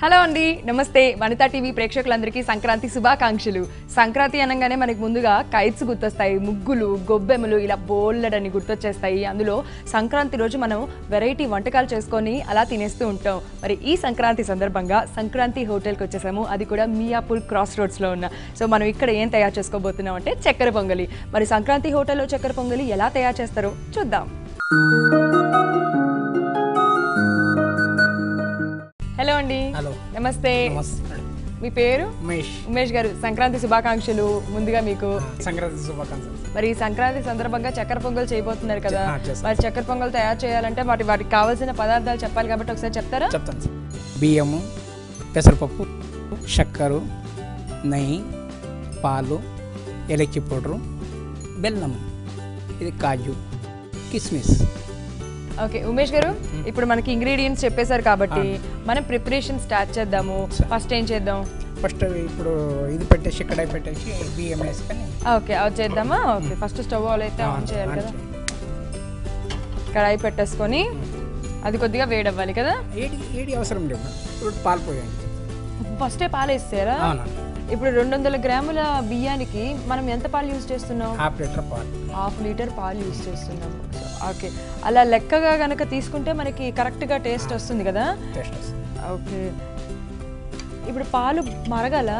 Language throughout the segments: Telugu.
హలో అండి, నమస్తే. వనితా టీవీ ప్రేక్షకులందరికీ సంక్రాంతి శుభాకాంక్షలు. సంక్రాంతి అనగానే మనకి ముందుగా కైట్స్ గుర్తొస్తాయి, ముగ్గులు, గొబ్బెమ్మలు, ఇలా బోల్డని గుర్తొచ్చేస్తాయి. అందులో సంక్రాంతి రోజు మనం వెరైటీ వంటకాలు చేసుకొని అలా తినేస్తూ ఉంటాం. మరి ఈ సంక్రాంతి సందర్భంగా సంక్రాంతి హోటల్కి వచ్చేసాము, అది కూడా మియాపూర్ క్రాస్ రోడ్స్లో ఉన్న. సో మనం ఇక్కడ ఏం తయారు చేసుకోబోతున్నాం అంటే చక్కెర పొంగలి. మరి సంక్రాంతి హోటల్లో చక్కెర పొంగలి ఎలా తయారు చేస్తారో చూద్దాం. హలో అండి. హలో, నమస్తే. మీ పేరు? ఉమేష్ గారు, సంక్రాంతి శుభాకాంక్షలు ముందుగా మీకు. సంక్రాంతి శుభాకాంక్షలు. మరి సంక్రాంతి సందర్భంగా చక్కెర పొంగల్ చేయబోతున్నారు కదా, మరి చక్కెర పొంగల్ తయారు చేయాలంటే వాటికి కావాల్సిన పదార్థాలు చెప్పాలి కాబట్టి ఒకసారి చెప్తారా? చెప్తాను. బియ్యము, పెసరపప్పు, చక్కెర, నెయ్యి, పాలు, ఎలక్కి పౌడరు, బెల్లం, ఇది కాజు, కిస్మిస్. ఓకే ఉమేష్ గారు, ఇప్పుడు మనకి ఇంగ్రీడియంట్స్ చెప్పేశారు కాబట్టి మనం ప్రిపరేషన్ స్టార్ట్ చేద్దాము. ఫస్ట్ ఏం చేద్దాం? ఫస్ట్ ఇప్పుడు ఇది పెట్టేసి కడాయి పెట్టేసి బియ్యం వేసుకొని ఓకే అది చేద్దామా. ఓకే, ఫస్ట్ స్టవ్ అయితే ఆన్ చేయాలి కదా. కడాయి పెట్టేసుకొని అది కొద్దిగా వేడవ్వాలి కదా. ఏడి అవసరం లేదు, ఇప్పుడు పాలు పోయాలి. ఫస్టే పాలు వేస్తారా? ఇప్పుడు 200 గ్రాముల బియ్యానికి మనం ఎంత పాలు యూజ్ చేస్తున్నాం? హాఫ్ లీటర్ పాలు యూజ్ చేస్తున్నాము. ఓకే, అలా లెక్కగా కనుక తీసుకుంటే మనకి కరెక్ట్గా టేస్ట్ వస్తుంది కదా. ఓకే, ఇప్పుడు పాలు మరగిన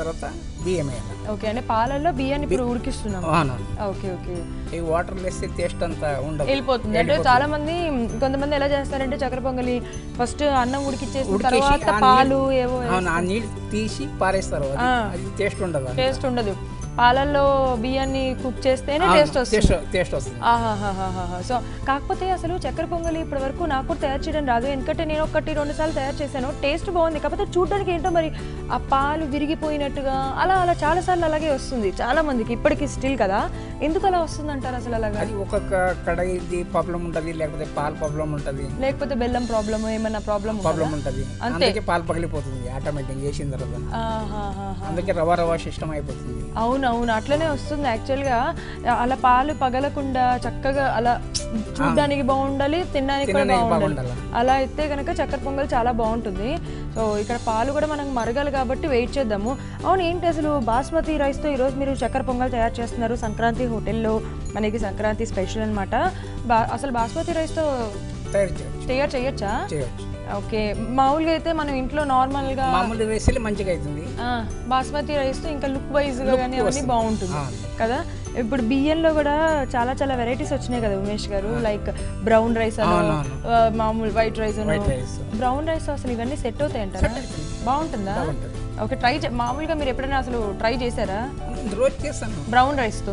తర్వాత బియ్యం వేయాలి. ఓకే, అంటే పాలల్లో బియ్యాన్ని ఇప్పుడు ఉడికిస్తున్నాం. ఓకే ఓకే, ఈ వాటర్ వేస్తే టేస్ట్ అంతా ఉండదు, వెళ్ళిపోతుంది. అంటే చాలా మంది, కొంతమంది ఎలా చేస్తారంటే చక్కెర పొంగలి ఫస్ట్ అన్నం ఉడికిచ్చేసిన తర్వాత పాలు ఏవో ఆ నీళ్ళు తీసి పారేస్తారు, అది టేస్ట్ ఉండదు. పాలల్లో బియ్యాన్ని కుక్ చేస్తేనే టేస్ట్ వస్తుంది. సో కాకపోతే అసలు చక్కెర పొంగలి ఇప్పటి వరకు నాకు కూడా తయారు చేయడం రాదు, ఎందుకంటే నేను 1-2 సార్లు తయారు చేశాను. టేస్ట్ బాగుంది, కాకపోతే చూడడానికి ఏంటో మరి ఆ పాలు విరిగిపోయినట్టుగా అలా చాలా సార్లు అలాగే వస్తుంది చాలా మందికి ఇప్పటికీ స్టిల్ కదా. ఎందుకు అలా వస్తుంది అంటారు అసలు? అలాగా అది ఒక్కొక్క కడాయి ప్రాబ్లం ఉంటుంది, లేకపోతే పాలు ప్రాబ్లం ఉంటుంది, లేకపోతే బెల్లం ప్రాబ్లమ్, ఏమన్నా ప్రాబ్లం ఉంటుంది. అందుకే పాలు పగిలిపోతుంది ఆటోమేటిక్ వేసిన తర్వాత. అందుకే రవా సిస్టమ్ అయిపోతుంది. అవును, అట్లనే వస్తుంది. యాక్చువల్గా అలా పాలు పగలకుండా చక్కగా అలా చూడడానికి బాగుండాలి, తినడానికి కూడా బాగుండాలి. అలా అయితే కనుక చక్కెర పొంగల్ చాలా బాగుంటుంది. సో ఇక్కడ పాలు కూడా మనకు మరగాలి కాబట్టి వెయిట్ చేద్దాము. అవును, ఏంటి అసలు బాస్మతి రైస్తో ఈరోజు మీరు చక్కెర పొంగల్ తయారు చేస్తున్నారు సంక్రాంతి హోటల్లో, మనకి సంక్రాంతి స్పెషల్ అనమాట. అసలు బాస్మతి రైస్తో తయారు చేయొచ్చా? ఓకే, మామూలుగా అయితే మనం ఇంట్లో నార్మల్గా వేస్తే మంచిగా అవుతుంది. బాస్మతి రైస్తో ఇంకా లుక్ వైజ్గా కానీ అవన్నీ బాగుంటుంది కదా. ఇప్పుడు బియ్యంలో కూడా చాలా వెరైటీస్ వచ్చినాయి కదా ఉమేష్ గారు, లైక్ బ్రౌన్ రైస్ అని, మామూలు వైట్ రైస్. బ్రౌన్ రైస్ అసలు ఇవన్నీ సెట్ అవుతాయి అంటారా? బాగుంటుందా? ఓకే, మామూలుగా మీరు ఎప్పుడైనా అసలు ట్రై చేశారా? రోజు చేస్తాను బ్రౌన్ రైస్తో.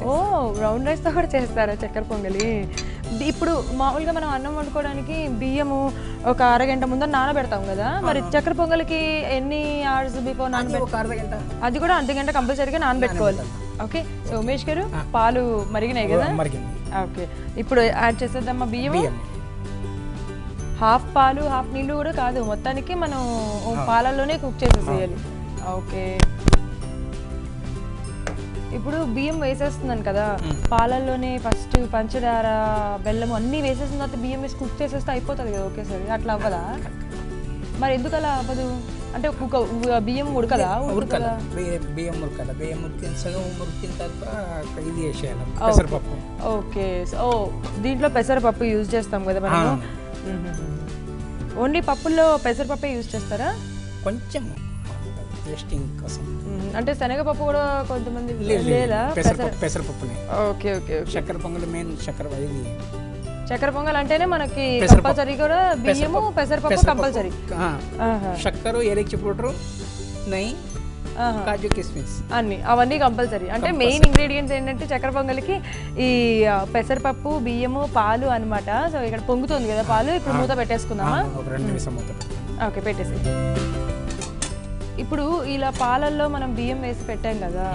ఓ, బ్రౌన్ రైస్తో కూడా చేస్తారా చక్కెర పొంగలి? ఇప్పుడు మామూలుగా మనం అన్నం వండుకోవడానికి బియ్యము ఒక అరగంట ముందర నానబెడతాం కదా, మరి చక్కెర పొంగలికి ఎన్ని అవర్స్ బిఫోర్ నానబెట్టాలి? అది కూడా అర్ధగంట కంపల్సరీగా నానబెట్టుకోవాలి. ఓకే, సో ఉమేష్ గారు పాలు మరిగినాయి కదా. ఓకే, ఇప్పుడు యాడ్ చేసేద్దామా బియ్యము. హాఫ్ పాలు హాఫ్ నీళ్ళు కూడా కాదు, మొత్తానికి మనం పాలల్లోనే కుక్ చేసేసేయాలి. ఓకే, ఇప్పుడు బియ్యం వేసేస్తున్నాను కదా, పాలల్లోనే ఫస్ట్ పంచదార, బెల్లం అన్నీ వేసేసిన తర్వాత బియ్యం వేసి కుక్ చేసేస్తే అయిపోతుంది కదా ఒకేసారి. అట్లా అవ్వదా? మరి ఎందుకు అలా అవ్వదు? అంటే బియ్యం ఉడకదా? బియ్యం ఉడికిన తర్వాత ఇది వేసేయాలి, పెసరపప్పు. ఓకే, సో దీంట్లో పెసరపప్పు యూజ్ చేస్తాం కదా మనము. ఓన్లీ పప్పుల్లో పెసరపప్పే యూజ్ చేస్తారా? కొంచెం టేస్టింగ్ కోసం. అంటే శనగపప్పు కూడా కొంతమంది లేదా? పెసరపప్పునే. ఓకే ఓకే, చక్కెర పొంగల్ మెయిన్ చక్కెర పొంగల్ అంటేనే మనకి కంపల్సరీ కూడా బియ్యము పెసరపప్పు కంపల్సరీ. చక్కెర, ఎలక్కి పౌడర్, నెయ్యి, కాజు, కిస్మిస్ అవన్నీ కంపల్సరీ. అంటే మెయిన్ ఇంగ్రీడియంట్స్ ఏంటంటే చక్కెర పొంగలికి ఈ పెసరపప్పు, బియ్యము, పాలు అనమాట. సో ఇక్కడ పొంగుతుంది కదా పాలు, ఇప్పుడు మూత పెట్టేసుకుందామా? ఓకే, పెట్టేసి ఇప్పుడు ఇలా పాలల్లో మనం బియ్యం వేసి పెట్టాం కదా,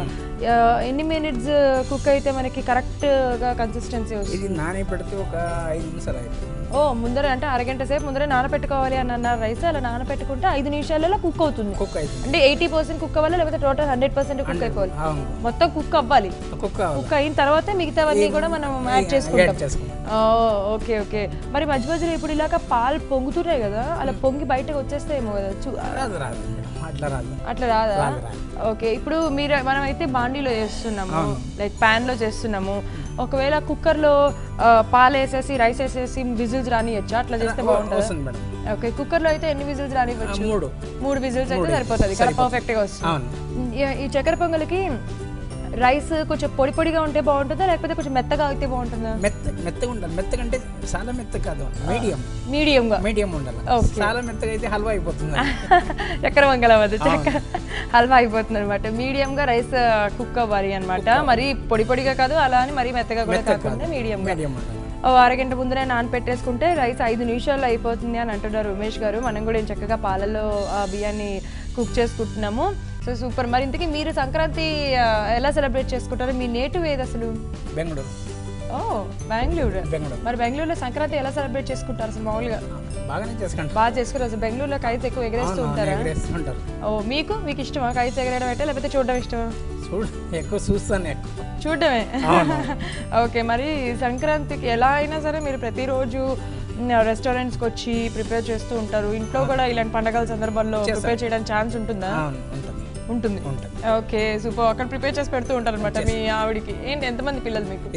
ఎన్ని మినిట్స్ కుక్ అయితే మనకి కరెక్ట్గా కన్సిస్టెన్సీ వస్తుంది? ఇది నానబెడితే ఒక 5 నిమిషాలు అయిపోతుంది. ఓ, ముందర అంటే అరగంట సేపు ముందరే నానబెట్టుకోవాలి అని అన్నారు రైస్. అలా నానబెట్టుకుంటే 5 నిమిషాలలో కుక్ అవుతుంది. అంటే 80% కుక్ అవ్వాలి, లేకపోతే టోటల్ 100% కుక్ అయిపోవాలి. మొత్తం కుక్ అవ్వాలి. కుక్ అయిన తర్వాత మిగతావన్నీ కూడా మనం యాడ్ చేసుకుంటాం. Okay okay. మరి మధ్య మధ్యలో ఇప్పుడు ఇలాగ పాలు పొంగుతున్నాయి కదా, అలా పొంగి బయటకు వచ్చేస్తాయేమో కదా? రాదు రాదు అట్లా రాదు. అట్లా రాదా? ఓకే. ఇప్పుడు మనం అయితే బాండీలో చేస్తున్నాము, లైక్ ప్యాన్ లో చేస్తున్నాము. ఒకవేళ కుక్కర్లో పాలు వేసేసి రైస్ వేసేసి విజిల్స్ రానియచ్చా? అట్లా చేస్తే బాగుంటుంది. ఓకే. కుక్కర్లో అయితే ఎన్ని విజిల్స్ రానివ్వచ్చు? 3 విజిల్స్ అయితే సరిపోతుంది కదా, పర్ఫెక్ట్ గా వస్తుంది. ఈ చక్కెర పొంగలికి రైస్ కొంచెం పొడి పొడిగా ఉంటే బాగుంటుందా, లేకపోతే కొంచెం మెత్తగా అయితే బాగుంటుందా? మెత్తగా ఉండాలి. మెత్తగా అంటే చాలా మెత్త కాదు, మీడియం ఉండాలి. చాలా మెత్తగా అయితే హల్వా అయిపోతుంది. చక్కెర పొంగల్ అవ్వదు, హల్వా అయిపోతుంది అనమాట. మీడియం గా రైస్ కుక్ అవ్వాలి అనమాట. మరి పొడి పొడిగా కాదు, అలా అని మరీ మెత్తగా కూడా కాకుండా మీడియం. అరగంట ముందరే నానపెట్టేసుకుంటే రైస్ 5 నిమిషాల్లో అయిపోతుంది అని అంటున్నారు ఉమేష్ గారు. మనం కూడా చక్కగా పాలల్లో బియ్యాన్ని కుక్ చేసుకుంటున్నాము. So super. మరి ఇంతకీ మీరు సంక్రాంతి ఎలా సెలబ్రేట్ చేసుకుంటారు? మీ నేటివ్ ఏది అసలు? బెంగళూరు. బెంగళూరు. మరి బెంగళూరులో సంక్రాంతి ఎలా సెలబ్రేట్ చేసుకుంటారు అసలు? మామూలుగా బాగా చేసుకుంటారు. అసలు బెంగళూరులో కైట్స్ ఎక్కువ ఎగరేస్తూ ఉంటారా? మీకు ఇష్టమా కైట్స్ ఎగరేయడం అంటే, లేకపోతే చూడడం ఇష్టమా? ఎక్కువ చూస్తాను, చూడటమే. ఓకే. మరి సంక్రాంతికి ఎలా అయినా సరే మీరు ప్రతిరోజు రెస్టారెంట్స్కి వచ్చి ప్రిపేర్ చేస్తూ ఉంటారు. ఇంట్లో కూడా ఇలాంటి పండగల సందర్భాల్లో ప్రిపేర్ చేయడానికి ఛాన్స్ ఉంటుందా? ఉంటుంది. Okay super. అక్కడ ప్రిపేర్ చేసి పెడుతూ ఉంటారు అనమాట మీ ఆవిడికి. ఏంటి, ఎంతమంది పిల్లలు మీకు?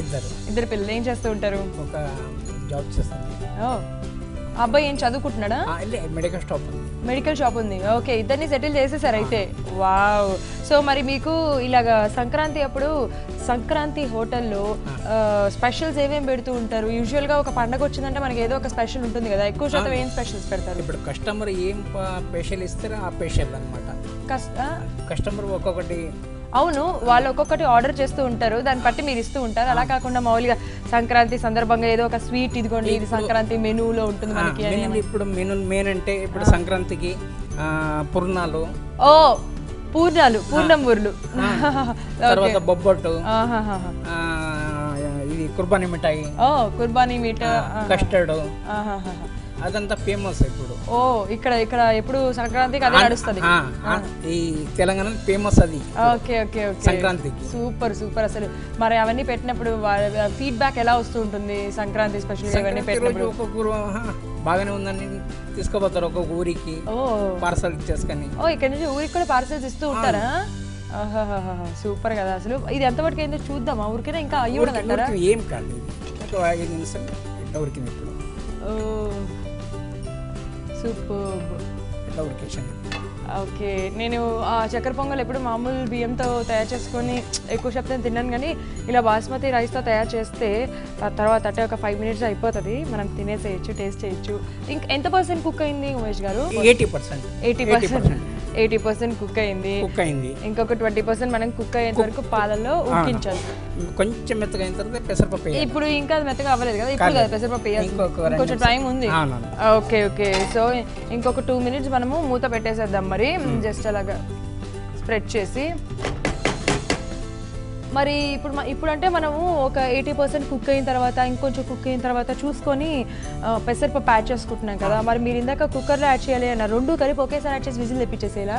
2 పిల్లలు. ఏం చేస్తూ ఉంటారు? ఒక జాబ్ చేస్తాను. అబ్బాయి ఏం చదువుకుంటున్నాడా? మెడికల్ షాప్ ఉంది. ఓకే. ఇద్దరిని సెటిల్ చేసేసారు అయితే. వావ్. సో మరి మీకు ఇలాగా సంక్రాంతి అప్పుడు సంక్రాంతి హోటల్లో స్పెషల్స్ ఏమేమి పెడుతూ ఉంటారు? యూజువల్ గా ఒక పండగ వచ్చిందంటే మనకి ఏదో ఒక స్పెషల్ ఉంటుంది కదా, ఎక్కువ శాతం ఏం స్పెషల్స్ పెడతారు? ఇప్పుడు కస్టమర్ ఏం స్పెషల్ ఇస్తారో ఆ స్పెషల్ అనమాట. కస్టమర్ ఒక్కొక్కటి. అవును, వాళ్ళు ఒక్కొక్కటి ఆర్డర్ చేస్తూ ఉంటారు, దాన్ని బట్టి మీరు ఇస్తూ ఉంటారు. అలా కాకుండా మామూలుగా సంక్రాంతి సందర్భంగా ఏదో ఒక స్వీట్ ఇదిగోండి ఇది సంక్రాంతి మెనూలో ఉంటుంది మనకి. ఇప్పుడు మెయిన్ అంటే ఇప్పుడు సంక్రాంతికి పూర్ణాలు. పూర్ణం ఊర్లు, తర్వాత బొబ్బట్టు, ఇది కుర్బానీ మిఠాయి, కుర్బానీ మిఠాయి, కస్టర్డ్, అదంతా ఫేమస్ ఇప్పుడు. ఇక్కడ ఎప్పుడు సంక్రాంతికి అదే నడుస్తుంది. ఈ తెలంగాణ ఫేమస్ అది. Okay okay okay. సంక్రాంతికి సూపర్ సూపర్. అసలు మరి అవన్నీ పెట్టినప్పుడు ఫీడ్బ్యాక్ ఎలా వస్తూ ఉంటుంది? సంక్రాంతి స్పెషల్ ఇవన్నీ పెట్టినప్పుడు ఒక్కొక్క ఊరు బాగానే ఉందని తీసుకుపోతారు, ఒక్కొక్క ఊరికి పార్సల్ ఇచ్చేసుకొని. ఇక్కడ నుంచి ఊరికి కూడా పార్సల్స్ ఇస్తూ ఉంటారా? సూపర్ కదా. అసలు ఇది ఎంతవరకు అయిందో చూద్దామా? ఊరికైనా ఇంకా అయ్యి కూడా అంటారా? ఏం కాదు, 5 నిమిషాలు ఎట్లా ఉడికింది ఇప్పుడు. సూపర్. ఎట్లా ఉడికేసాను. ఓకే. నేను ఆ చక్కెర పొంగల్ ఎప్పుడు మామూలు బియ్యంతో తయారు చేసుకొని ఎక్కువ శాతం తిన్నాను, కానీ ఇలా బాస్మతి రైస్తో తయారు చేస్తే తర్వాత అంటే ఒక 5 minutes అయిపోతుంది, మనం తినేసేయచ్చు, టేస్ట్ చేయొచ్చు. ఇంకా ఎంత % కుక్ అయింది ఉమేష్ గారు? 80% కుక్ అయింది. ఇంకొక 20% మనం కుక్ అయ్యేంత వరకు పాలలో ఉడికించాలి. కొంచెం మెత్తగా అయిన తర్వాత పెసరపప్పు. ఇప్పుడు ఇంకా మెత్తగా అవ్వలేదు కదా, ఇప్పుడు కదా పెసరపప్పు వేయాలి, కొంచెం టైం ఉంది. Okay okay. సో ఇంకొక 2 minutes మనము మూత పెట్టేసేద్దాం. మరి జస్ట్ అలాగా స్ప్రెడ్ చేసి, మరి ఇప్పుడు అంటే మనము ఒక 80% కుక్ అయిన తర్వాత ఇంకొంచెం కుక్ అయిన తర్వాత చూసుకొని పెసరపప్పు యాడ్ చేసుకుంటున్నాం కదా. మరి మీరు ఇందాక కుక్కర్లో యాడ్ చేయాలి అన్న, 2 కలిపి ఒకేసారి యాడ్ చేసి విజిల్ తెప్పించేసేలా?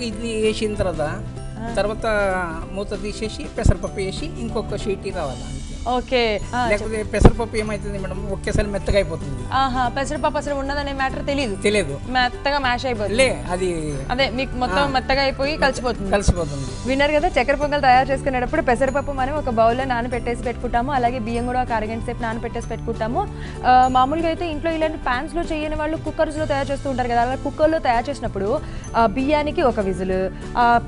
ఇది వేసిన తర్వాత మూత తీసేసి పెసరపప్పు వేసి ఇంకొక షీటీ రావాలి. ఓకే. లేకపోతే పెసరపప్పు ఏమైతుంది మేడం, ఒకేసారి మెత్తగా అయిపోతుంది. పెసరపప్పు అసలు ఉన్నదనే మ్యాటర్ తెలియదు, మెత్తగా మ్యాష్ అయిపోతుంది. అదే మీకు మొత్తం మెత్తగా అయిపోయి కలిసిపోతుంది. విన్నారు కదా, చక్కెర పొంగల్ తయారు చేసుకునేటప్పుడు పెసరపప్పు మనం ఒక బౌల్లో నానబెట్టేసి పెట్టుకుంటాము, అలాగే బియ్యం కూడా ఒక అరగంట సేపు నానబెట్టేసి పెట్టుకుంటాము. మామూలుగా అయితే ఇంట్లో ఇలాంటి ప్యాన్స్ లో చేయని వాళ్ళు కుక్కర్స్ లో తయారు చేస్తూ ఉంటారు కదా. అలా కుక్కర్లో తయారు చేసినప్పుడు బియ్యానికి ఒక విజిల్,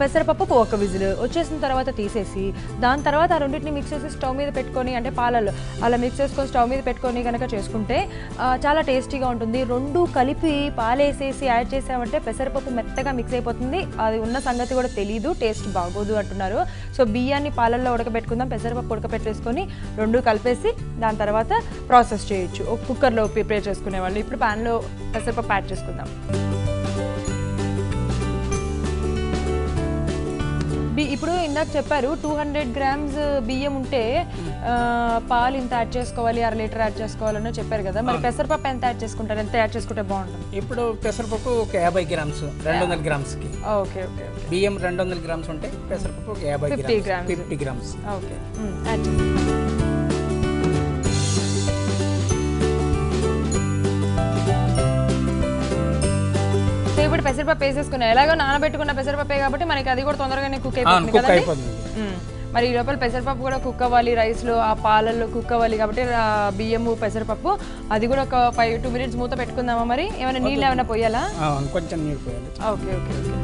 పెసరపప్పుకు ఒక విజిల్ వచ్చేసిన తర్వాత తీసేసి, దాని తర్వాత ఆ రెండింటిని మిక్స్ చేసి స్టవ్ మీద పెట్టుకొని, అంటే పాలల్లో అలా మిక్స్ చేసుకొని స్టవ్ మీద పెట్టుకొని కనుక చేసుకుంటే చాలా టేస్టీగా ఉంటుంది. 2 కలిపి పాలేసేసి యాడ్ చేసామంటే పెసరపప్పు మెత్తగా మిక్స్ అయిపోతుంది, అది ఉన్న సంగతి కూడా తెలీదు, టేస్ట్ బాగోదు అంటున్నారు. సో బియ్యాన్ని పాలల్లో ఉడకబెట్టుకుందాం, పెసరపప్పు ఉడకబెట్టేసుకొని 2 కలిపేసి దాని తర్వాత ప్రాసెస్ చేయొచ్చు. కుక్కర్లో ప్రిపేర్ చేసుకునే వాళ్ళు. ఇప్పుడు ప్యాన్లో పెసరపప్పు యాడ్ చేసుకుందాం. ఇప్పుడు ఇందాక చెప్పారు 200 grams బియ్యం ఉంటే పాలు ఇంత యాడ్ చేసుకోవాలి, 1/2 లీటర్ యాడ్ చేసుకోవాలని చెప్పారు కదా. మరి పెసరపప్పు ఎంత యాడ్ చేసుకుంటారు? ఎంత యాడ్ చేసుకుంటే బాగుంటుంది? ఇప్పుడు పెసరపప్పు ఒక 50 grams 200 grams కి. Okay okay. బియ్యం 200 grams ఉంటే పెసరపప్పు ఒక 50 grams 50 grams. ఓకే. ఇప్పుడు పెసరపప్పు వేసేసుకున్నాం, ఎలాగో నానబెట్టుకున్న పెసరపప్పే కాబట్టి మనకి అది కూడా తొందరగానే కుక్ అయిపోతుంది కుక్ కదండి. అయిపోతుంది. మరి ఈ లోపల పెసరపప్పు కూడా కుక్ అవ్వాలి, రైస్లో ఆ పాలల్లో కుక్ అవ్వాలి కాబట్టి బియ్యము పెసరపప్పు అది కూడా ఒక 5-2 minutes మూత పెట్టుకుందామా? మరి ఏమైనా నీళ్ళు ఏమైనా పోయాలా? కొంచెం నీళ్ళు పోయాలి. ఓకే ఓకే ఓకే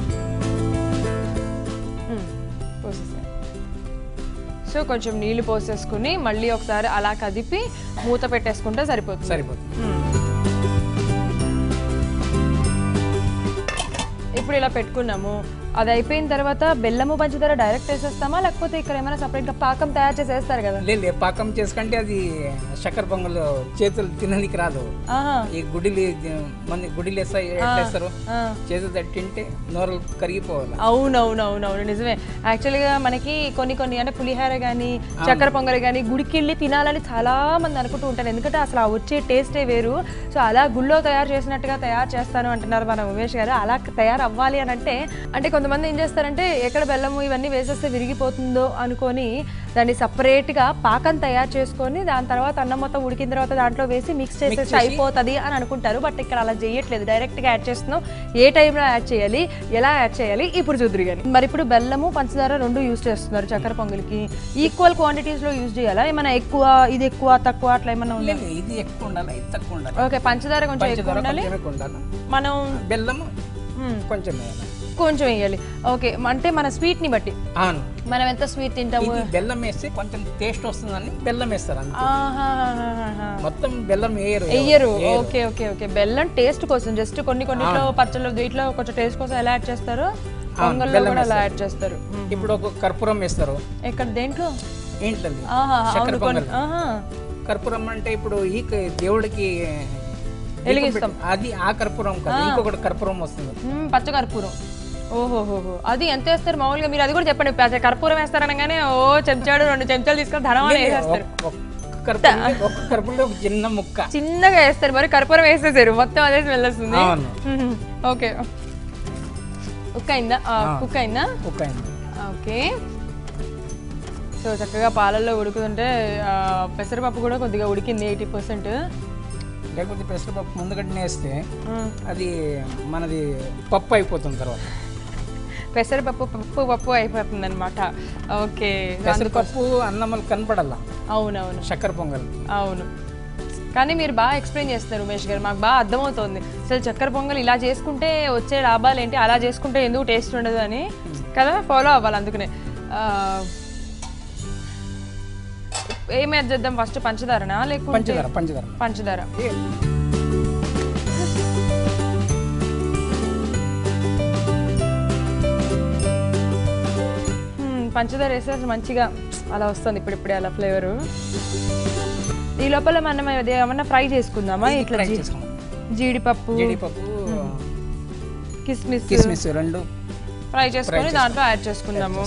పోసేసా. సో కొంచెం నీళ్ళు పోసేసుకుని మళ్ళీ ఒకసారి అలా కదిపి మూత పెట్టేసుకుంటే సరిపోతుంది. ఇప్పుడు ఇలా పెట్టుకున్నాము. అది అయిపోయిన తర్వాత బెల్లము పంచదార డైరెక్ట్ వేసేస్తామా లేకపోతే ఇక్కడ ఏమైనా సపరేట్గా పాకం తయారు చేసి వేస్తారు కదా? లేదు, పాకం చేసుకుంటే అది చక్కెర పొంగల్ చేతులు తినడానికి రాదు. ఈ గుడిలు వేస్తారు, చేతులు తింటే నోరలు కరిగిపోవాలి. అవునవునవునవును నిజమే. యాక్చువల్గా మనకి కొన్ని అంటే పులిహోర కానీ చక్కెర పొంగల్ కానీ గుడికి వెళ్ళి తినాలని చాలా మంది అనుకుంటూ ఉంటారు, ఎందుకంటే అసలు ఆ వచ్చే టేస్టే వేరు. సో అలా గుళ్ళో తయారు చేసినట్టుగా తయారు చేస్తాను అంటున్నారు మన ఉమేష్ గారు. అలా తయారు అవ్వాలి అని అంటే కొంతమంది ఏం చేస్తారంటే ఎక్కడ బెల్లము ఇవన్నీ వేసేస్తే విరిగిపోతుందో అనుకొని దాన్ని సపరేట్గా పాకం తయారు చేసుకొని దాని తర్వాత అన్నం మొత్తం ఉడికిన తర్వాత దాంట్లో వేసి మిక్స్ చేసేసి అయిపోతుంది అని అనుకుంటారు. బట్ ఇక్కడ అలా చేయట్లేదు, డైరెక్ట్గా యాడ్ చేస్తున్నాం. ఏ టైంలో యాడ్ చేయాలి, ఎలా యాడ్ చేయాలి ఇప్పుడు చూద్దరు కానీ. మరి ఇప్పుడు బెల్లము పంచదార 2 యూజ్ చేస్తున్నారు చక్కెర పొంగల్కి. ఈక్వల్ క్వాంటిటీస్లో యూజ్ చేయాలా? ఏమైనా ఎక్కువ ఇది ఎక్కువ తక్కువ అట్లా ఏమన్నా ఉందా? ఇది ఎక్కువ ఉండాలి, ఇది తక్కువ ఉండాలి. ఓకే, పంచదార కొంచెం ఎక్కువ ఉండాలి, మనం బెల్లము కొంచెం వేయాలి. ఓకే, అంటే మన స్వీట్ ని బట్టి మనం ఎంత స్వీట్ తింటాము. బెల్లం వేస్తే కొంచెం టేస్ట్ వస్తుందని బెల్లం వేస్తారు, మొత్తం బెల్లం వేయరు. ఓకే ఓకే ఓకే, బెల్లం టేస్ట్ కోసం జస్ట్ కొన్నిట్లో పచ్చళ్ళు వీటిలో కొంచెం టేస్ట్ కోసం ఎలా యాడ్ చేస్తారు, పొంగల్లో కూడా అలా యాడ్ చేస్తారు. ఇప్పుడు ఒక కర్పూరం వేస్తారు. ఎక్కడ దేంట్లో? ఏంటది కర్పూరం అంటే ఇప్పుడు ఈ దేవుడికి వెలిగిస్తాం, అది ఆ కర్పూరం కాదు, ఇంకొకటి కర్పూరం వస్తుంది, పచ్చ కర్పూరం. ఓహోహోహో, అది ఎంత వేస్తారు మామూలుగా? మీరు అది కూడా చెప్పండి. కర్పూరం వేస్తారనగానే ఓ చెంచాడు 2 చెంచాలు తీసుకొని ధనవాన్ని వేసేస్తారు. చిన్న ముక్క చిన్నగా వేస్తారు, మరి కర్పూరం వేసేసారు మొత్తం అదే స్మెల్ వస్తుంది. ఓకే, కుక్ అయిందా? ఓకే, సో చక్కగా పాలల్లో ఉడుకుతుంటే పెసరపప్పు కూడా కొద్దిగా ఉడికింది 80%. లేకపోతే పెసరపప్పు ముందుగడ్డనే వేస్తే అది మనది పప్పు అయిపోతుంది, తర్వాత పెసరపప్పు అయిపోతుంది అనమాట. ఓకే, పెసరపప్పు అన్నమలు కనపడాల. అవునవును, చక్కెర పొంగల్. అవును, కానీ మీరు బాగా ఎక్స్ప్లెయిన్ చేస్తున్నారు ఉమేష్ గారు, మాకు బాగా అర్థమవుతుంది. అసలు చక్కెర పొంగల్ ఇలా చేసుకుంటే వచ్చే లాభాలు ఏంటి, అలా చేసుకుంటే ఎందుకు టేస్ట్ ఉండదు అని కదా, ఫాలో అవ్వాలి. అందుకనే ఏమి యాడ్ చేద్దాం ఫస్ట్? పంచదారనా లేకపోతే పంచదార? పంచదార వేస్తే అసలు మంచిగా అలా వస్తుంది ఇప్పుడిప్పుడే అలా ఫ్లేవరు. ఈ లోపల మనం ఏమన్నా ఫ్రై చేసుకుందామా? ఇట్లా జీడిపప్పు కిస్మిస్ 2 ఫ్రై చేసుకొని దాంట్లో యాడ్ చేసుకుందాము.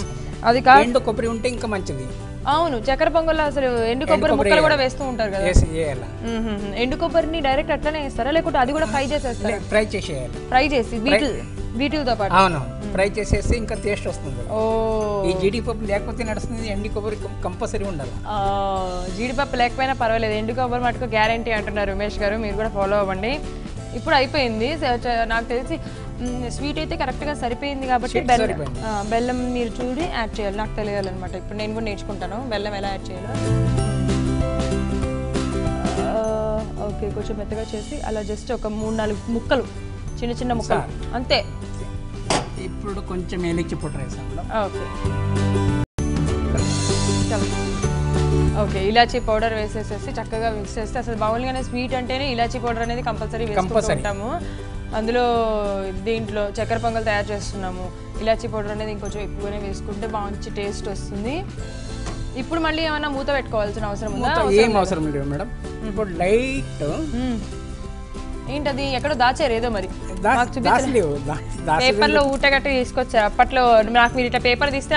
అది కాదు కొబ్బరి ఉంటే ఇంకా మంచిది. అవును, చక్కెర పొంగల్లో అసలు ఎండు కొబ్బరి ముక్కలు కూడా వేస్తూ ఉంటారు కదా. ఎండు కొబ్బరిని డైరెక్ట్ అట్లనే వేస్తారా లేకపోతే అది కూడా ఫ్రై చేసేస్తారా? ఫ్రై చేసి వీటితో పాటు ఫ్రై చేసేసి ఇంకా టేస్ట్ వస్తుంది. ఈ జీడిపప్పు లేకపోతే నడుస్తుంది, ఎండు కొబ్బరి కంపల్సరీ ఉండాలి. జీడిపప్పు లేకపోయినా పర్వాలేదు, ఎండు కొబ్బరి మటుకు గ్యారంటీ అంటున్నారు ఉమేష్ గారు, మీరు కూడా ఫాలో అవ్వండి. ఇప్పుడు అయిపోయింది నాకు తెలిసి. స్వీట్ అయితే కరెక్ట్గా సరిపోయింది కాబట్టి బెల్లం మీరు చూడి యాడ్ చేయాలి, నాకు తెలియాలన్నమాట. ఇప్పుడు నేను కూడా నేర్చుకుంటాను బెల్లం ఎలా యాడ్ చేయాలో. ఓకే, కొంచెం మెత్తగా చేసి అలా జస్ట్ ఒక 3-4 ముక్కలు, చిన్న ముక్కలు అంతే. ఇప్పుడు కొంచెం ఏలక్కి పౌడర్ వేసాను. ఓకే, ఇలాచీ పౌడర్ వేసేసేసి చక్కగా మిక్స్ చేస్తే, అసలు మామూలుగానే స్వీట్ అంటేనే ఇలాచీ పౌడర్ అనేది కంపల్సరీ వేసుకుంటాము. అందులో దీంట్లో చక్కెర పొంగల్ తయారు చేస్తున్నాము, ఇలాచీ పౌడర్ అనేది ఇంకొంచెం ఎక్కువనే వేసుకుంటే మంచి టేస్ట్ వస్తుంది. ఇప్పుడు మళ్ళీ ఏమైనా మూత పెట్టుకోవాల్సిన అవసరం ఉందా? ఏం అవసరం లేదు మేడం. ఇప్పుడు లైట్ ఏంటది ఎక్కడో దాచారు ఏదో, మరి పేపర్లో ఊటగట్టి తీసుకొచ్చారు. అప్పట్లో నాకు మీరు ఇట్లా పేపర్ తీస్తే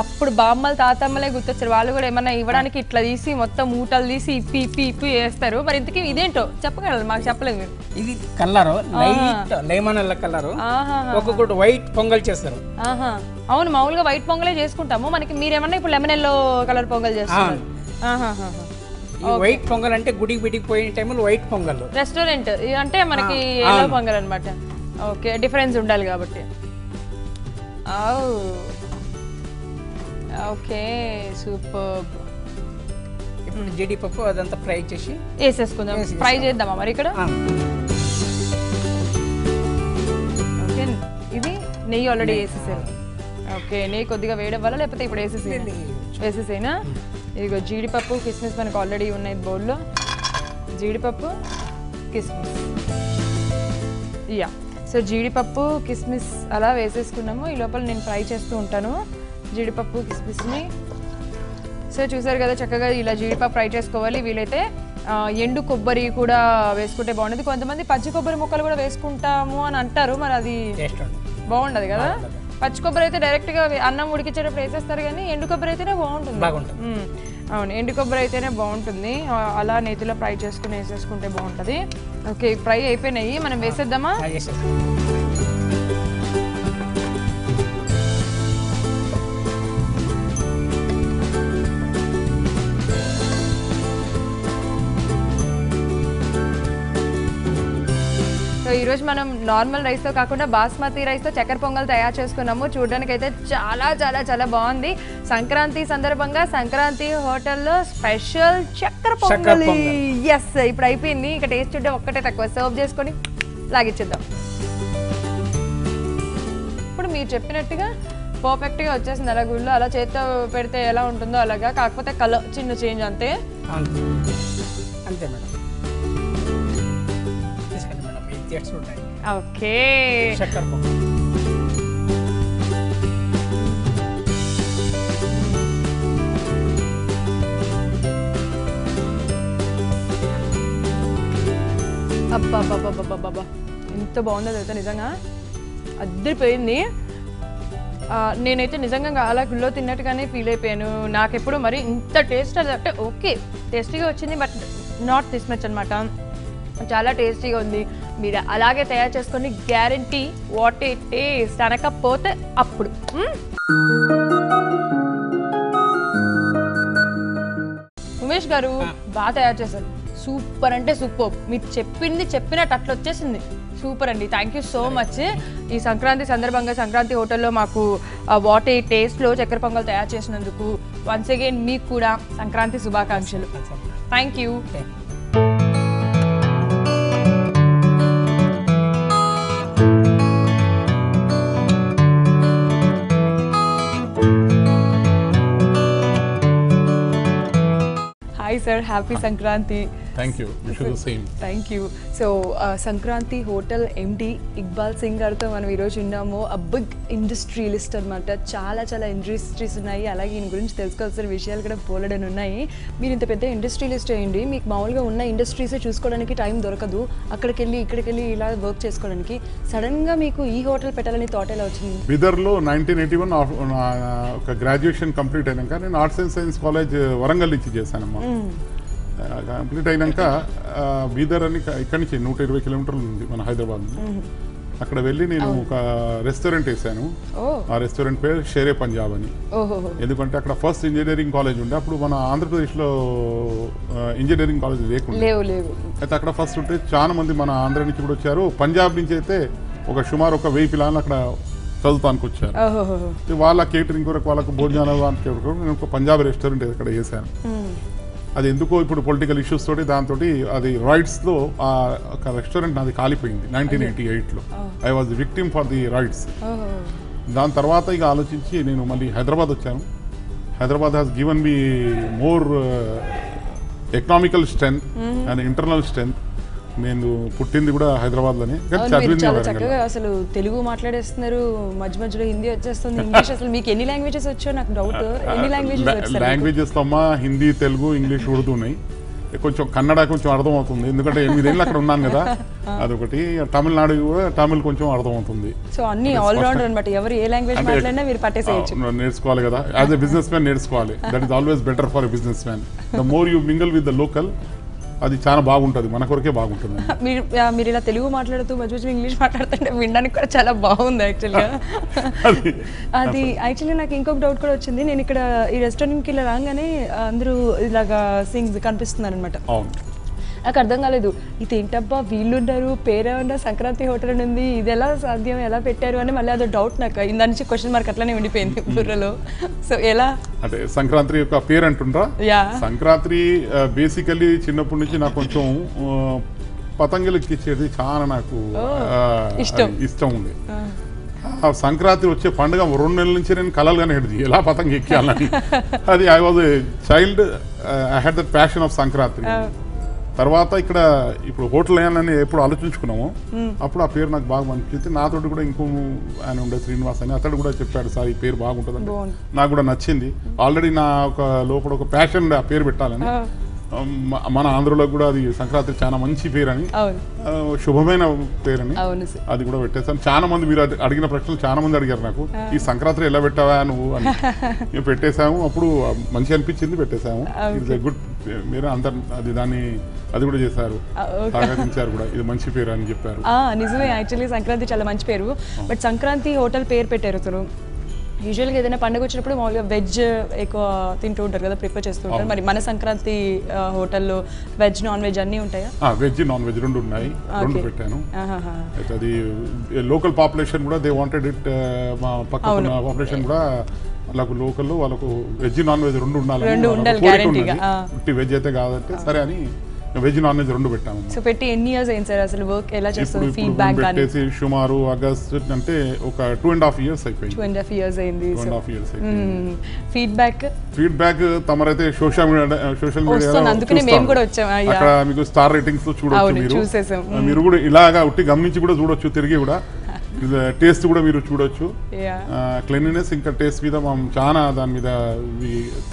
అప్పుడు బామ్మలు తాతమ్మలే గుర్తొచ్చారు. వాళ్ళు కూడా ఏమన్నా ఇవ్వడానికి ఇట్లా తీసి మొత్తం ఊటలు తీసి ఇప్పి వేస్తారు. మరి ఇంతకీ ఇదేంటో చెప్పగలరు? మాకు చెప్పలేదు మీరు. ఇది కలరు లైట్ లెమన్ కలరు, ఒక్కొక్కటి వైట్ పొంగల్ చేస్తారు. అవును, మామూలుగా వైట్ పొంగలే చేసుకుంటాము. మనకి మీరేమన్నా ఇప్పుడు లెమన్ ఎల్లో కలర్ పొంగల్ చేస్తారు. వైట్ పొంగల్ అంటే గుడికి బిడికి పోయిన టైంలో వైట్ పొంగల్, రెస్టారెంట్ అంటే మనకి ఎల్లో పొంగల్ అనమాట. ఓకే, డిఫరెన్స్ ఉండాలి కాబట్టి. Okay, super. ఇప్పుడు జీడిపప్పు అదంతా ఫ్రై చేసి వేసేసుకుందాం. ఫ్రై చేద్దామా మరి ఇక్కడ? ఓకే, ఇది నెయ్యి ఆల్రెడీ వేసేసారు. ఓకే, నెయ్యి కొద్దిగా వేయడం లేకపోతే ఇప్పుడు వేసేసేనా? ఇదిగో జీడిపప్పు కిస్మిస్ మనకు ఆల్రెడీ ఉన్నాయి బౌల్లో. జీడిపప్పు కిస్మిస్, యా. సో జీడిపప్పు కిస్మిస్ అలా వేసేసుకున్నాము. ఈ లోపల నేను ఫ్రై చేస్తూ ఉంటాను జీడిపప్పు కిస్మిస్ని. సో చూసారు కదా, చక్కగా ఇలా జీడిపప్పు ఫ్రై చేసుకోవాలి. వీలైతే ఎండు కొబ్బరి కూడా వేసుకుంటే బాగుంటుంది. కొంతమంది పచ్చి కొబ్బరి ముక్కలు కూడా వేసుకుంటాము అని అంటారు, మరి అది బాగుండదు కదా. పచ్చి కొబ్బరి అయితే డైరెక్ట్గా అన్నం ఉడికించేటప్పుడు వేసేస్తారు, కానీ ఎండు కొబ్బరి అయితేనే బాగుంటుంది. అవును, ఎండు కొబ్బరి అయితేనే బాగుంటుంది. అలా నేతిలో ఫ్రై చేసుకుని వేసేసుకుంటే బాగుంటుంది. ఓకే, ఫ్రై అయిపోయినాయి, మనం వేసేద్దామా? సో ఈరోజు మనం నార్మల్ రైస్తో కాకుండా బాస్మతి రైస్తో చక్కెర పొంగల్ తయారు చేసుకున్నాము. చూడడానికి అయితే చాలా చాలా చాలా బాగుంది. సంక్రాంతి సందర్భంగా సంక్రాంతి హోటల్లో స్పెషల్ చక్కెర పొంగల్. ఎస్, ఇప్పుడు అయిపోయింది. ఇక టేస్ట్ ఉంటే ఒక్కటే తక్కువ. సర్వ్ చేసుకొని లాగిచ్చేద్దాం. ఇప్పుడు మీరు చెప్పినట్టుగా పర్ఫెక్ట్గా వచ్చేసింది. అలా గుళ్ళు అలా చేత్తో పెడితే ఎలా ఉంటుందో అలాగా, కాకపోతే కలర్ చిన్న చేంజ్ అంతే. అంతే మేడం. ఓకే, చక్కెర పొంగల్. అబ్బా, ఎంత బాగుందో తెలుసా, నిజంగా అద్దరిపోయింది. నేనైతే నిజంగా అలా గుళ్ళో తిన్నట్టుగానే ఫీల్ అయిపోయాను. నాకెప్పుడు మరి ఇంత టేస్ట్ అంటే ఓకే, టేస్టీగా వచ్చింది, బట్ నాట్ దిస్ మచ్ అనమాట. చాలా టేస్టీగా ఉంది. మీరు అలాగే తయారు చేసుకొని గ్యారంటీ వాట్ ఏ టేస్ట్ అనకపోతే అప్పుడు. ఉమేష్ గారు బాగా తయారు చేశారు. సూపర్ అంటే సూపర్. మీరు చెప్పినట్టు అట్లా వచ్చేసింది. సూపర్ అండి, థ్యాంక్ యూ సో మచ్. ఈ సంక్రాంతి సందర్భంగా సంక్రాంతి హోటల్లో మాకు వాట్ ఏ టేస్ట్లో చక్కెర పొంగల్ తయారు చేసినందుకు వన్స్ అగైన్ మీకు కూడా సంక్రాంతి శుభాకాంక్షలు. Thank you. Hi sir, happy Sankranti. Thank you. Wish you the same. Thank you. So Sankranti Hotel MD Iqbal Singh గారితో మనం ఈరోజు ఉన్నాము. బిగ్ ఇండస్ట్రియలిస్ట్ అనమాట. చాలా చాలా ఇండస్ట్రీస్ ఉన్నాయి, అలాగే ఈయన గురించి తెలుసుకోవాల్సిన విషయాలు కూడా పోలడని ఉన్నాయి. మీరు ఇంత పెద్ద ఇండస్ట్రియలిస్ట్ అయ్యండి, మీకు మామూలుగా ఉన్న ఇండస్ట్రీసే చూసుకోవడానికి టైం దొరకదు, అక్కడికి వెళ్ళి ఇక్కడికి వెళ్ళి ఇలా వర్క్ చేసుకోవడానికి. సడన్గా మీకు ఈ హోటల్ పెట్టాలని థాట్ ఎలా వచ్చింది? బీదర్లో 1981 ఒక గ్రాడ్యుయేషన్ కంప్లీట్ అయినాక నేను arts and science college Warangal నుంచి చేశానమ్మా. కంప్లీట్ అయినాక బీదర్ అని ఇక్కడి నుంచి 120 కిలోమీటర్లు ఉంది మన హైదరాబాద్. అక్కడ వెళ్ళి నేను ఒక రెస్టారెంట్ వేసాను. ఆ రెస్టారెంట్ పేరు షేరే పంజాబ్ అని. ఎందుకంటే అక్కడ ఫస్ట్ ఇంజనీరింగ్ కాలేజ్ ఉండే, అప్పుడు మన ఆంధ్రప్రదేశ్లో ఇంజనీరింగ్ కాలేజ్ లేకుండా. అయితే అక్కడ ఫస్ట్ ఉంటే చాలా మంది మన ఆంధ్ర నుంచి కూడా వచ్చారు. పంజాబ్ నుంచి అయితే సుమారు 1000 పిల్లలు అక్కడ చదువుతానికి వచ్చారు. వాళ్ళ కేటరింగ్ కొరకు, వాళ్ళకు భోజనాలు నేను ఒక పంజాబ్ రెస్టారెంట్ అక్కడ వేసాను. అది ఎందుకో ఇప్పుడు పొలిటికల్ ఇష్యూస్ తోటి దాంతో అది రైట్స్లో ఒక రెస్టారెంట్ నాది కాలిపోయింది 1988లో. I was the victim for the rights. దాని తర్వాత ఇక ఆలోచించి నేను మళ్ళీ హైదరాబాద్ వచ్చాను. Hyderabad has given me more economical strength and internal strength. నేను పుట్టింది కూడా హైదరాబాద్లోనే, చాలా చక్కగా అసలు తెలుగు మాట్లాడేస్తున్నారు, మధ్య మధ్యలో హిందీ వచ్చేస్తుంది, ఇంగ్లీష్. అసలు మీకు ఎన్ని లాంగ్వేజెస్ వచ్చో నాకు డౌట్. ఎన్ని లాంగ్వేజెస్ అమ్మా? హిందీ, తెలుగు, ఇంగ్లీష్, ఉర్దూ ఉన్నాయి. కొంచెం కన్నడ కొంచెం అర్థం అవుతుంది, ఎందుకంటే 8 ఏళ్ళు అక్కడ ఉన్నాను కదా, అదొకటి. తమిళనాడు కూడా తమిళ్ కొంచెం అర్థం అవుతుంది. సో అన్ని ఆల్ రౌండర్ అన్నమాట. ఎవరు ఏ లాంగ్వేజ్ మాట్లాడినా మీరు పట్టేసేయచ్చు. నేర్చుకోవాలి కదా, యాజ్ ఎ బిజినెస్ మ్యాన్ నేర్చుకోవాలి. That is always better for a business man. The more you mingle with the local, అది చాలా బాగుంటుంది, మన కొరకే బాగుంటుంది. మీరు ఇలా తెలుగు మాట్లాడుతూ మధ్య మధ్య ఇంగ్లీష్ మాట్లాడుతుంటే వినడానికి కూడా చాలా బాగుంది యాక్చువల్గా. అది యాక్చువల్లీ నాకు ఇంకొక డౌట్ కూడా వచ్చింది. నేను ఇక్కడ ఈ రెస్టారెంట్కి ఇలా రాగానే అందరూ ఇలాగా సింగ్స్ కనిపిస్తున్నారు అనమాట. నాకు అర్థం కాలేదు, ఇదేంటబ్బా వీళ్ళున్నారు, పేరేమన్నా సంక్రాంతి హోటల్ అని ఉంది, ఇది ఎలా సాధ్యం, ఎలా పెట్టారు అని మళ్ళీ అదో డౌట్ నాకు. ఇందా నుంచి క్వశ్చన్ మార్క్ అట్లానే ఉండిపోయింది బుర్రలో. సో ఎలా అంటే సంక్రాంతి యొక్క పేరు అంటుండ్రా? సంక్రాంతి బేసికలీ చిన్నప్పటి నుంచి నాకు కొంచెం పతంగులు ఎక్కించేది చాలా నాకు ఇష్టం ఉంది. సంక్రాంతి వచ్చే పండుగ 2 నెలల నుంచి నేను కలలుగానే హెడ్ది ఎలా పతంగ ఎక్కాలని. అది I was a child, I had that passion of Sankranti. తర్వాత ఇక్కడ ఇప్పుడు హోటల్ వేయాలని ఎప్పుడు ఆలోచించుకున్నాము, అప్పుడు ఆ పేరు నాకు బాగా అనిపించింది. నాతోటి కూడా ఇంకో ఆయన ఉండే శ్రీనివాస్ అని, అతడు కూడా చెప్పాడు సార్ ఈ పేరు బాగుంటుంది, నాకు కూడా నచ్చింది. ఆల్రెడీ నా ఒక లోపల ఒక ప్యాషన్ ఆ పేరు పెట్టాలని. మన ఆంధ్రలో కూడా అది సంక్రాంతి చాలా మంచి పేరు అని, శుభమైన పేరు అని అది కూడా పెట్టేసాను. చాలా మంది మీరు అడిగిన ప్రశ్నలు చాలా మంది అడిగారు నాకు, ఈ సంక్రాంతి ఎలా పెట్టావా నువ్వు అని. మేము పెట్టేసాము, అప్పుడు మంచి అనిపించింది, పెట్టేసాము. ఇట్స్ ఎ గుడ్ మీరు అందరు అది కూడా చేశారు, స్వాగతించారు కూడా, ఇది మంచి పేరు అని చెప్పారు. నిజమే, యాక్చువల్లీ సంక్రాంతి చాలా మంచి పేరు. బట్ సంక్రాంతి హోటల్ పేరు పెట్టారు అసలు. యూజువల్గా ఏదైనా పండుగ వచ్చినప్పుడు మామూలుగా వెజ్ ఎక్కువ తింటూ ఉంటారు కదా, ప్రిఫర్ చేస్తూ ఉంటారు. మరి మన సంక్రాంతి హోటల్లో వెజ్ నాన్ వెజ్ అన్నీ ఉంటాయా? వెజ్ నాన్ వెజ్ రెండు ఉన్నాయి, రెండు పెట్టాను. అయితే అది లోకల్ పాపులేషన్ కూడా దే వాంటెడ్ ఇట్, మా పక్కన పాపులేషన్ కూడా వాళ్ళకు లోకల్లో వాళ్ళకు వెజ్ నాన్ వెజ్ రెండు ఉండాలి, వెజ్ అయితే కాదంటే సరే అని వెజ్ నాన్ వెజ్ రెండు పెట్టాము. సో పెట్టి ఎన్ని ఇయర్స్ అయింది సార్ అసలు? వర్క్ ఎలా చేస్తారు? ఫీడ్బ్యాక్ పెట్టేసి సుమారు ఆగస్ట్ అంటే ఒక 2.5 years అయిపోయింది. 2.5 years అయింది. 2.5 years అయిపోయింది. ఫీడ్బ్యాక్ తమరైతే సోషల్ మీడియాలో అందుకనే మేము కూడా వచ్చాం. అక్కడ మీకు స్టార్ రేటింగ్స్ చూడొచ్చు, మీరు కూడా ఇలాగా ఉట్టి గమనించి కూడా చూడొచ్చు, తిరిగి కూడా టేస్ట్ కూడా మీరు చూడొచ్చు. క్లీన్లీనెస్ ఇంకా టేస్ట్ మీద మనం చాలా దాని మీద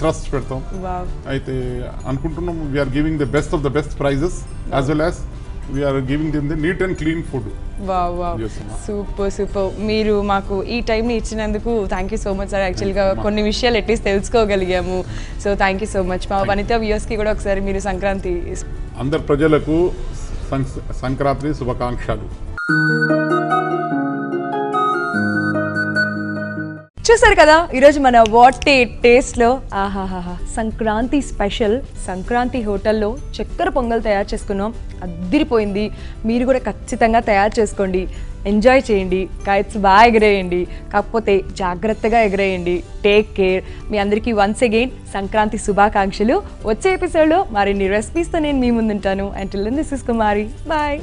థ్రస్ట్ పెడతాం. అయితే అనుకుంటున్నాం we are giving the best of the best prices as well as we are giving them the neat and clean food. Super. మీరు మాకు ఈ టైంని ఇచ్చినందుకు thank you so much sir. యాక్చువల్గా కొన్ని విషయాలు అట్లీస్ట్ తెలుసుకోగలిగాము. So thank you so much. మా వనిత వ్యూయర్స్కి కూడా ఒకసారి మీరు సంక్రాంతి అందరు ప్రజలకు సంక్రాంతి శుభాకాంక్షలు. చూసారు కదా ఈరోజు మన వాట్ టేస్ట్లో సంక్రాంతి స్పెషల్ సంక్రాంతి హోటల్లో చక్కెర పొంగల్ తయారు చేసుకున్నాం. అద్దిరిపోయింది. మీరు కూడా ఖచ్చితంగా తయారు చేసుకోండి, ఎంజాయ్ చేయండి, కైట్స్ బాగా ఎగరేయండి. కాకపోతే జాగ్రత్తగా ఎగరేయండి. Take care. మీ అందరికీ వన్స్ అగైన్ సంక్రాంతి శుభాకాంక్షలు. వచ్చే ఎపిసోడ్లో మరిన్ని రెసిపీస్తో నేను మీ ముందుంటాను. Until then this is Kumari. Bye.